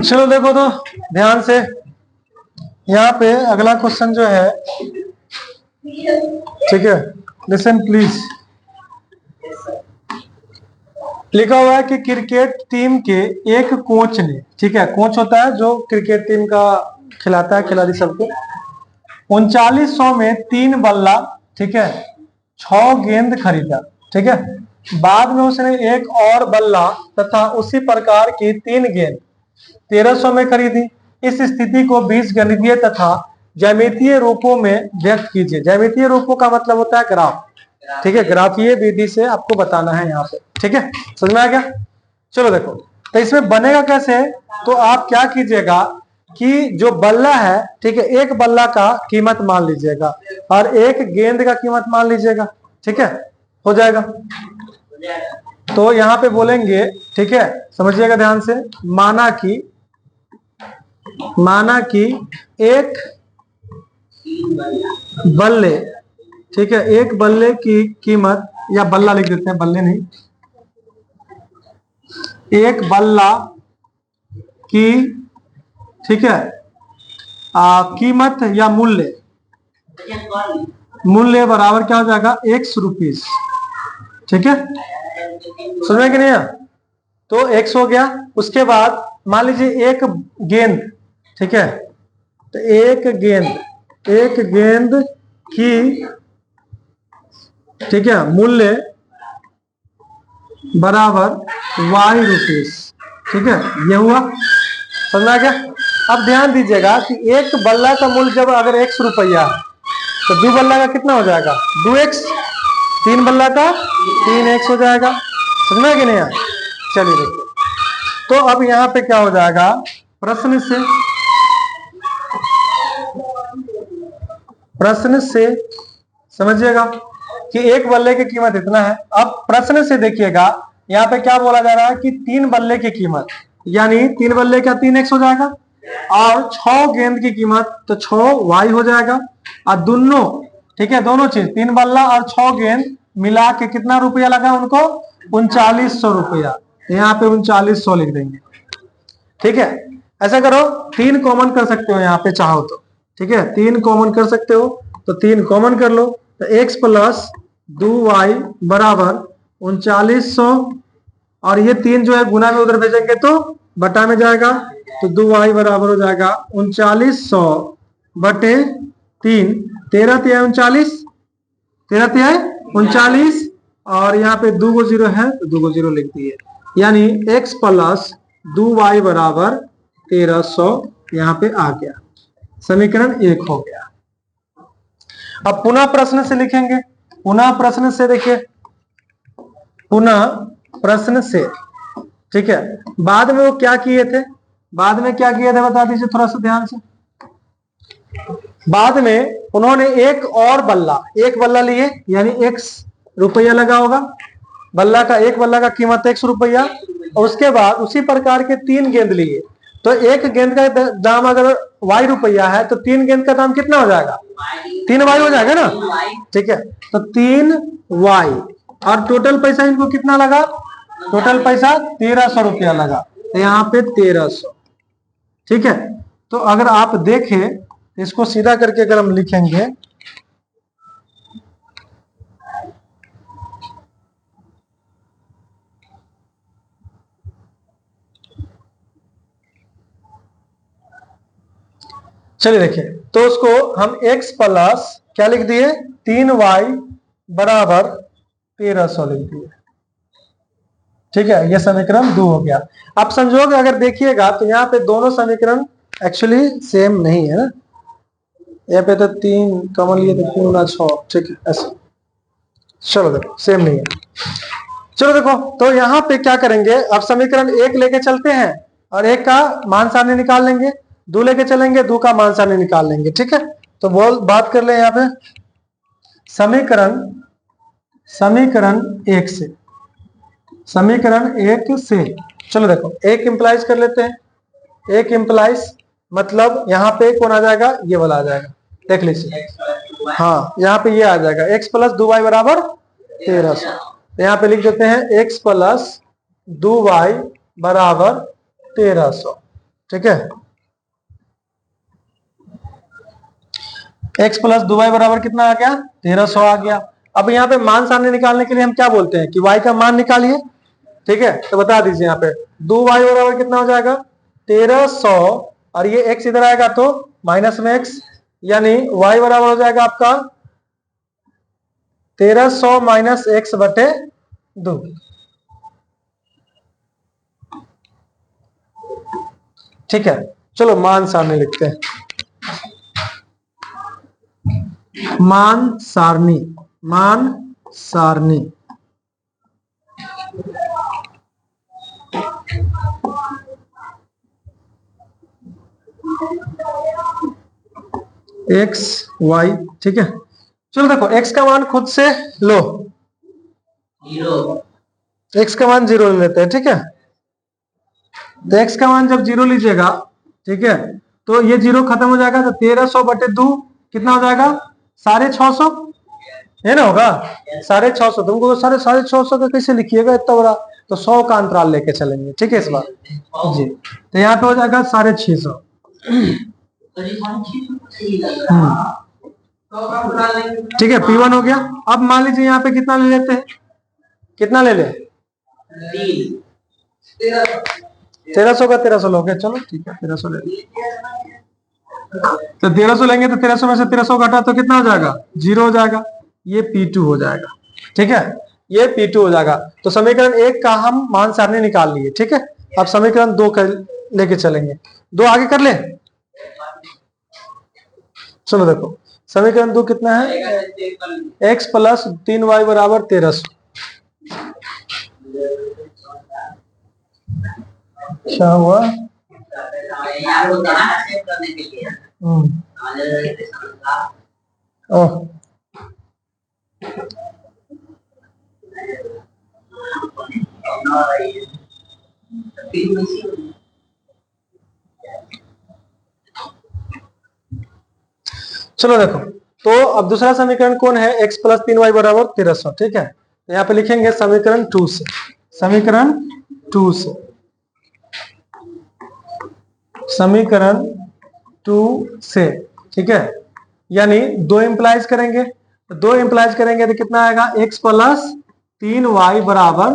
चलो देखो तो ध्यान से, यहाँ पे अगला क्वेश्चन जो है, ठीक है, लिसन प्लीज। लिखा हुआ है कि क्रिकेट टीम के एक कोच ने, ठीक है, कोच होता है जो क्रिकेट टीम का खिलाता है खिलाड़ी सबको, 3900 में 3 बल्ला, ठीक है, 6 गेंद खरीदा, ठीक है। बाद में उसने एक और बल्ला तथा उसी प्रकार की 3 गेंद 1300 में खरीदी। इस स्थिति को बीजगणितीय तथा ज्यामितीय रूपों में व्यक्त कीजिए। ज्यामितीय रूपों का मतलब होता है ग्राफ, ठीक है, ग्राफीय विधि से आपको बताना है यहाँ पे, ठीक है, समझ में आ गया। चलो देखो तो इसमें बनेगा कैसे, तो आप क्या कीजिएगा कि जो बल्ला है, ठीक है, एक बल्ला का कीमत मान लीजिएगा और एक गेंद का कीमत मान लीजिएगा, ठीक है, हो जाएगा। तो यहाँ पे बोलेंगे, ठीक है, समझिएगा ध्यान से, माना कि एक बल्ले, ठीक है, एक बल्ले की कीमत, या बल्ला लिख देते हैं, बल्ले नहीं, एक बल्ला की, ठीक है, कीमत या मूल्य बराबर क्या हो जाएगा, 100 रुपीज, ठीक है, सुन रहे कि नहीं है? तो 100 हो गया। उसके बाद मान लीजिए एक गेंद, ठीक है, तो एक गेंद की, ठीक है, मूल्य बराबर y रुपीस, ठीक है, ये हुआ, समझा क्या। अब ध्यान दीजिएगा कि एक बल्ला का मूल्य जब अगर 100 रुपया तो 2 बल्ला का कितना हो जाएगा, 2x, 3 बल्ला का 3x हो जाएगा, समझना कि नहीं है। चलिए देखिए, तो अब यहाँ पे क्या हो जाएगा, प्रश्न से समझिएगा कि एक बल्ले की कीमत इतना है। अब प्रश्न से देखिएगा यहाँ पे क्या बोला जा रहा है कि 3 बल्ले की कीमत, यानी 3 बल्ले का 3x हो जाएगा, और 6 गेंद की कीमत तो 6y हो जाएगा, और दोनों, ठीक है, दोनों चीज 3 बल्ला और 6 गेंद मिला के कितना रुपया लगा उनको, 3900 रुपया। यहाँ पे 3900 लिख देंगे, ठीक है। ऐसा करो, 3 कॉमन कर सकते हो यहाँ पे चाहो तो, ठीक है, 3 कॉमन कर सकते हो, तो 3 कॉमन कर लो, तो x प्लस 2y बराबर 3900, और ये 3 जो है गुना में उधर भेजेंगे तो बटा में जाएगा, तो 2y बराबर हो जाएगा 3900 बटे 3, 13 तिया 39, 13 तिया 39, और यहाँ पे 2 को 0 है तो 2 को 0 लिख दिए, यानी x प्लस 2y बराबर 1300 यहाँ पे आ गया, समीकरण 1 हो गया। अब पुनः प्रश्न से लिखेंगे, पुनः प्रश्न से देखिए, पुनः प्रश्न से, ठीक है, बाद में वो क्या किए थे, बता दीजिए थोड़ा सा ध्यान से। बाद में उन्होंने एक बल्ला लिए, यानी x रुपया लगा होगा, एक बल्ला का कीमत 100 रुपया, और उसके बाद उसी प्रकार के 3 गेंद लिए, तो एक गेंद का दाम अगर y रुपया है तो 3 गेंद का दाम कितना हो जाएगा, 3y हो जाएगा ना, ठीक है, तो 3y, और टोटल पैसा इनको कितना लगा, टोटल पैसा 1300 रुपया लगा, तो यहाँ पे 1300, ठीक है। तो अगर आप देखें, इसको सीधा करके अगर हम लिखेंगे, चलिए देखिए, तो उसको हम x प्लस क्या लिख दिए, 3y बराबर 1300 लिख दिए, ठीक है, ये समीकरण 2 हो गया। अब संयोग अगर देखिएगा तो यहाँ पे दोनों समीकरण एक्चुअली सेम नहीं है ना, यहाँ पे तो 3 कॉमन लिए तो 3 गुना 6, ठीक है, ऐसे, चलो देखो सेम नहीं है। चलो देखो, तो यहाँ पे क्या करेंगे, अब समीकरण 1 लेके चलते हैं और 1 का मान सारणी निकाल लेंगे, 2 लेके चलेंगे, 2 का मान सारणी निकाल लेंगे, ठीक है। तो बात कर ले यहाँ पे समीकरण 1 से, चलो देखो 1 इंप्लाइज कर लेते हैं, 1 इंप्लाइज मतलब यहाँ पे कौन आ जाएगा, ये वाला आ जाएगा, देख लीजिए, हाँ, यहाँ पे ये आ जाएगा x प्लस 2y बराबर 1300, यहाँ पे लिख देते हैं x प्लस 2y बराबर 1300। ठीक है, x प्लस 2y बराबर कितना आ गया? 1300 आ गया। अब यहाँ पे मान सामने निकालने के लिए हम क्या बोलते हैं कि y का मान निकालिए। ठीक है, तो बता दीजिए यहाँ पे 2y बराबर कितना हो जाएगा? 1300, और ये x इधर आएगा तो माइनस में x, यानी y बराबर हो जाएगा आपका 1300 माइनस x बटे 2। ठीक है, चलो मान सारणी लिखते हैं। मान सारणी, मान सारणी x y। ठीक है, चलो देखो x का मान खुद से लो, 0, x का मान 0 ले लेते हैं। ठीक है, तो x का मान जब 0 लीजिएगा, ठीक है, तो ये 0 खत्म हो जाएगा, तो 1300 बटे 2 कितना हो जाएगा? 650, है ना? होगा 650। तुमको तो 650 का कैसे लिखिएगा इतना बड़ा? तो 100 का अंतराल लेके चलेंगे। ठीक है, इस बार जी, तो यहाँ पे हो जाएगा 650। ठीक है, P1 हो गया। अब मान लीजिए यहाँ पे कितना ले लेते हैं? कितना ले ले? 1300 का 1300 लोगे, चलो ठीक है 1300 ले लो। तो 1300 लेंगे तो 1300 में से 1300 घटा तो कितना हो जाएगा? 0 हो जाएगा, ये P2 हो जाएगा। ठीक है, ये P2 हो जाएगा। तो समीकरण 1 का हम मान सारणी निकाल लिए। ठीक है, अब समीकरण 2 का लेके चलेंगे। 2 आगे कर ले। चलो देखो, समीकरण 2 कितना है? x प्लस 3y बराबर 1300। क्या हुआ? ओह, चलो देखो, तो अब दूसरा समीकरण कौन है? x प्लस 3y बराबर 1300। ठीक है, तो यहाँ पे लिखेंगे समीकरण 2 से, समीकरण 2 से, समीकरण 2 से। ठीक है, यानी 2 इंप्लाइज करेंगे, तो 2 इंप्लाइज करेंगे तो कितना आएगा? x प्लस 3y बराबर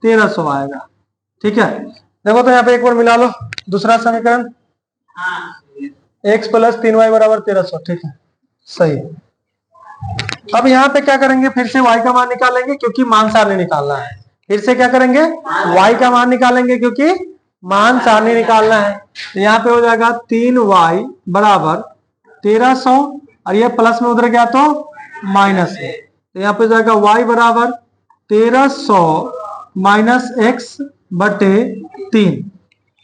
1300 आएगा। ठीक है, देखो तो यहाँ पे एक बार मिला लो दूसरा समीकरण, x प्लस 3y बराबर 1300। ठीक है, सही। अब यहाँ पे क्या करेंगे? फिर से y का मान निकालेंगे क्योंकि मान सारणी निकालना है। फिर से क्या करेंगे? y का मान निकालेंगे क्योंकि मान सारणी निकालना है। तो यहाँ पे हो जाएगा 3y बराबर 1300, और ये प्लस में उधर गया तो माइनस है, तो यहाँ पे हो जाएगा y बराबर 1300 माइनस x बटे 3।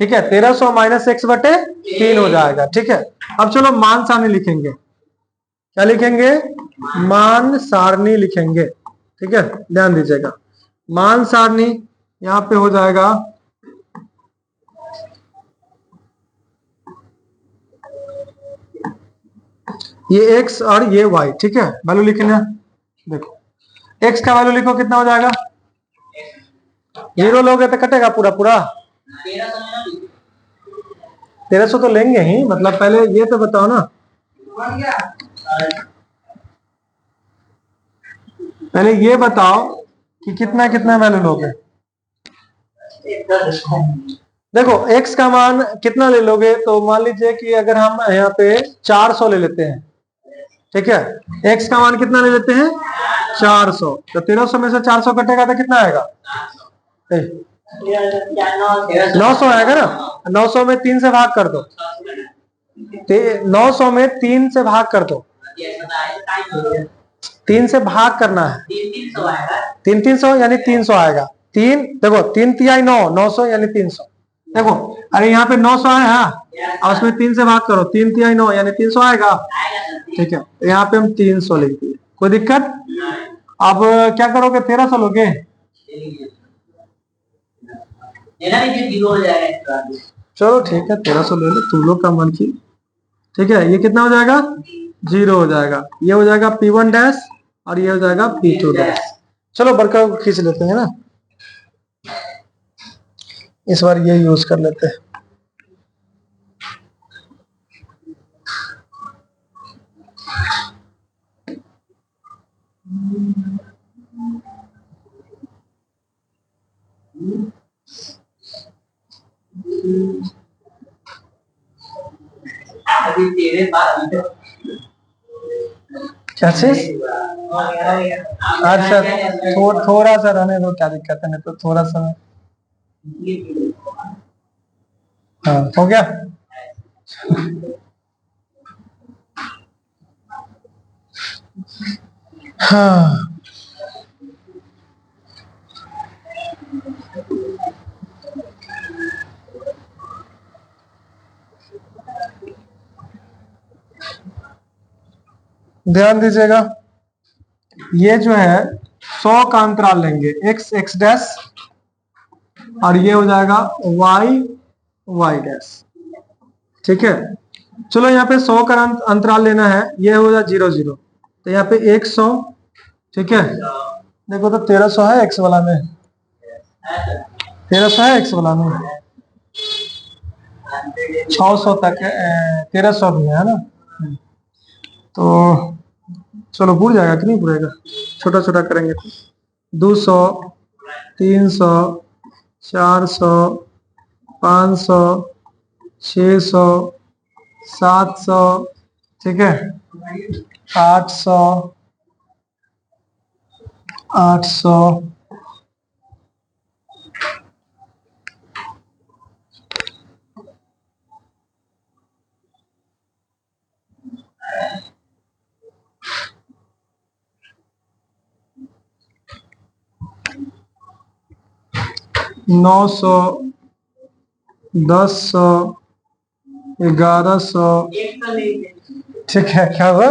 ठीक है, 1300 माइनस x बटे 3 हो जाएगा। ठीक है, अब चलो मान सारणी लिखेंगे। क्या लिखेंगे? मान सारणी लिखेंगे। ठीक है, ध्यान दीजिएगा, मान सारणी यहाँ पे हो जाएगा ये x और ये y। ठीक है, वैल्यू लिखना। देखो x का वैल्यू लिखो, कितना हो जाएगा? 0 लोगे तो कटेगा पूरा पूरा। 1300 तो लेंगे ही, मतलब पहले ये तो बताओ ना, पहले ये बताओ कि कितना कितना वैल्यू लोगे। देखो x का मान कितना ले लोगे? तो मान लीजिए कि अगर हम यहाँ पे 400 ले लेते हैं। ठीक है, x का मान कितना ले लेते हैं? 400। तो 1300 में से 400 कटेगा तो कितना आएगा? 900 आएगा ना। 900 में 3 से भाग कर दो, 900 में 3 से भाग कर दो, 3 से भाग करना है। 300 यानी 300 आएगा। 3 देखो 3 तिहाई 9, 900 यानी 300। देखो अरे यहाँ पे 900 आया है और उसमें 3 से भाग करो, 3 तिहाई 9 यानी 300 आएगा। ठीक है, तो यहाँ पे हम 300 लिख दिए, कोई दिक्कत? अब क्या करोगे? 1300 लोगे? चलो ठीक है, 1300 ले लो तुम लोग का मन की। ठीक है, ये कितना हो जाएगा? 0 हो जाएगा। ये हो जाएगा P1 डैश और ये हो जाएगा P2 डैश। चलो बरका खींच लेते हैं ना। इस बार ये यूज कर लेते हैं। अभी तेरे पास क्या चीज? अच्छा, थोड़ा सा रहने दो, क्या दिक्कत है, नहीं तो थोड़ा सा। हाँ, हो गया। हाँ, ध्यान दीजिएगा, ये जो है 100 का अंतराल लेंगे, x x डैश, और ये हो जाएगा y y डैश। ठीक है, चलो यहाँ पे 100 का अंतराल लेना है, ये हो जाए 0 0, तो यहाँ पे 100। ठीक है, देखो तो 1300 है x वाला में, 1300 है x वाला में, 600 तक 1300 भी है ना। तो चलो पूर जाएगा कि नहीं पूरेगा, छोटा छोटा करेंगे तो 200, 300, 400, 500, 600, 700, ठीक है, 800, 800, नौ सौ, 1000, 1100। ठीक है, क्या हुआ?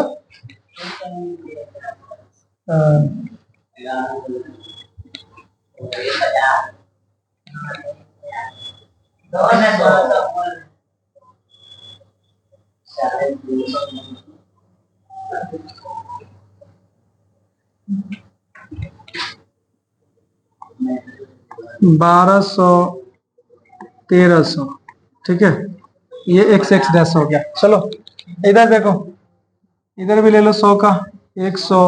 बारह सौ, 1300। ठीक है, ये x x डैश हो गया। चलो इधर देखो, इधर भी ले लो 100 का, 100,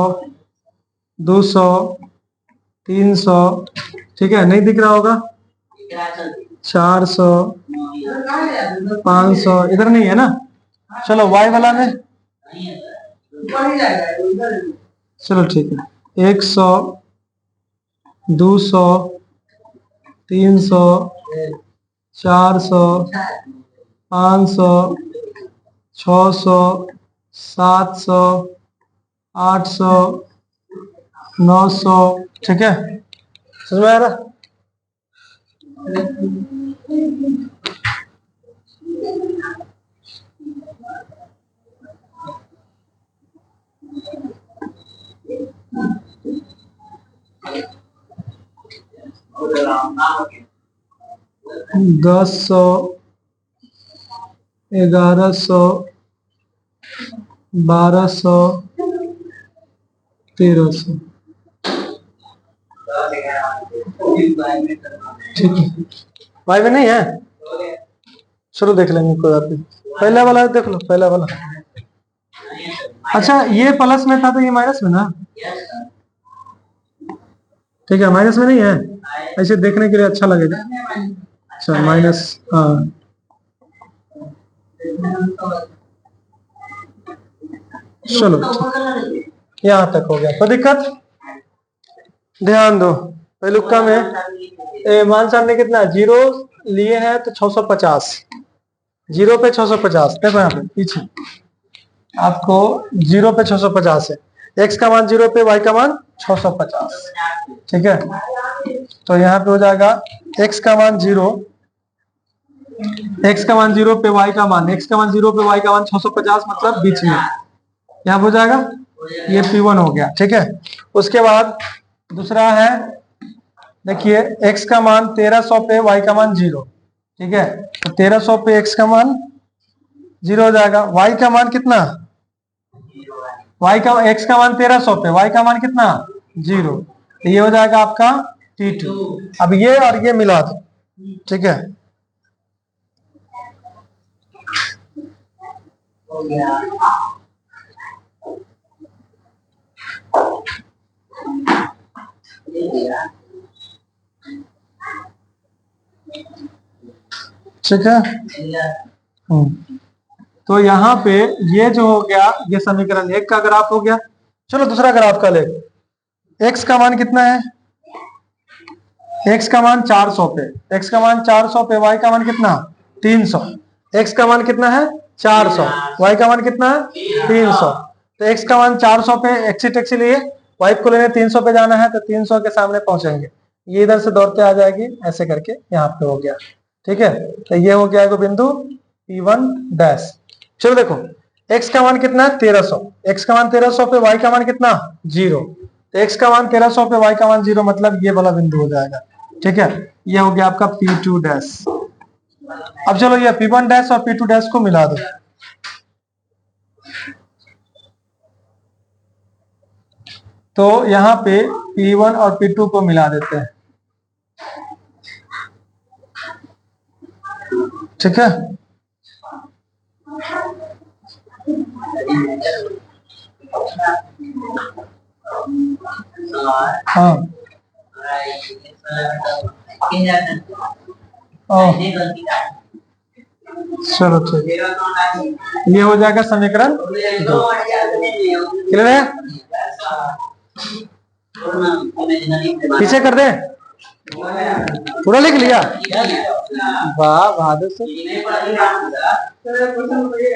200, 300, ठीक है, नहीं दिख रहा होगा, 400, 500, इधर नहीं है ना। चलो y वाला में, चलो ठीक है, 100, 200, 300, 400, 500, 600, 700, 800, 900। ठीक है, समझ में आ रहा? दस सौ, 1100, 1200, 1300। ठीक है, भाई में नहीं है, चलो देख लेंगे, कोई बात नहीं। पहला वाला देख लो, पहला वाला। अच्छा, ये प्लस में था तो ये माइनस में ना। ठीक है, माइनस में नहीं है, ऐसे देखने के लिए अच्छा लगेगा। अच्छा, माइनस, हाँ, चलो यहाँ तक हो गया, कोई दिक्कत? ध्यान दो, पहलुक्का में मान सर ने कितना 0 लिए हैं तो 650, 0 पे 650। देखो यहाँ पे पीछे आपको 0 पे 650 है, x का मान 0 पे, y का मान 650। ठीक है, तो यहाँ पे हो जाएगा x का मान 0, x का मान 0 पे, y का मान, x का मान 0 पे, y का मान 650, मतलब बीच में यहाँ हो जाएगा, ये P1 हो गया। ठीक है, उसके बाद दूसरा है, देखिए x का मान 1300 पे, y का मान 0। ठीक है, तो 1300 पे x का मान 0 हो जाएगा, y का मान कितना, y का, x का मान 1300 पे, y का मान कितना 0, तो ये हो जाएगा आपका T2। अब ये और ये मिला दो, ठीक है। हो गया। ये गया। ठीक है। तो यहाँ पे ये जो हो गया ये समीकरण 1 का ग्राफ हो गया। चलो दूसरा ग्राफ का ले। x का मान कितना है? x का मान 400 पे, x का मान 400 पे, y का मान कितना? 300। x का मान कितना है? 400, y का मान कितना है? 300। तो x का मान 400 पे एक्सी टैक्सी लिए, y को लेने 300 पे जाना है, तो 300 के सामने पहुंचेंगे। ये इधर से दौड़ते आ जाएगी, ऐसे करके यहाँ पे हो गया। ठीक है, तो ये हो गया एक बिंदु P1 डैश। चलो देखो, x का मान कितना है? 1300। x का मान 1300 पे y का मान कितना? 0। तो x का मान 1300 पे y का मान 0, मतलब ये वाला बिंदु हो जाएगा। ठीक है, ये हो गया आपका P2 डैश। अब चलो ये P1 डैश और P2 डैश को मिला दो। तो यहाँ पे P1 और P2 को मिला देते हैं। ठीक है, हाँ चलो ठीक, ये हो जाएगा समीकरण 2। क्लियर है? पीछे कर दे, पूरा लिख लिया? वाह बहादुर से।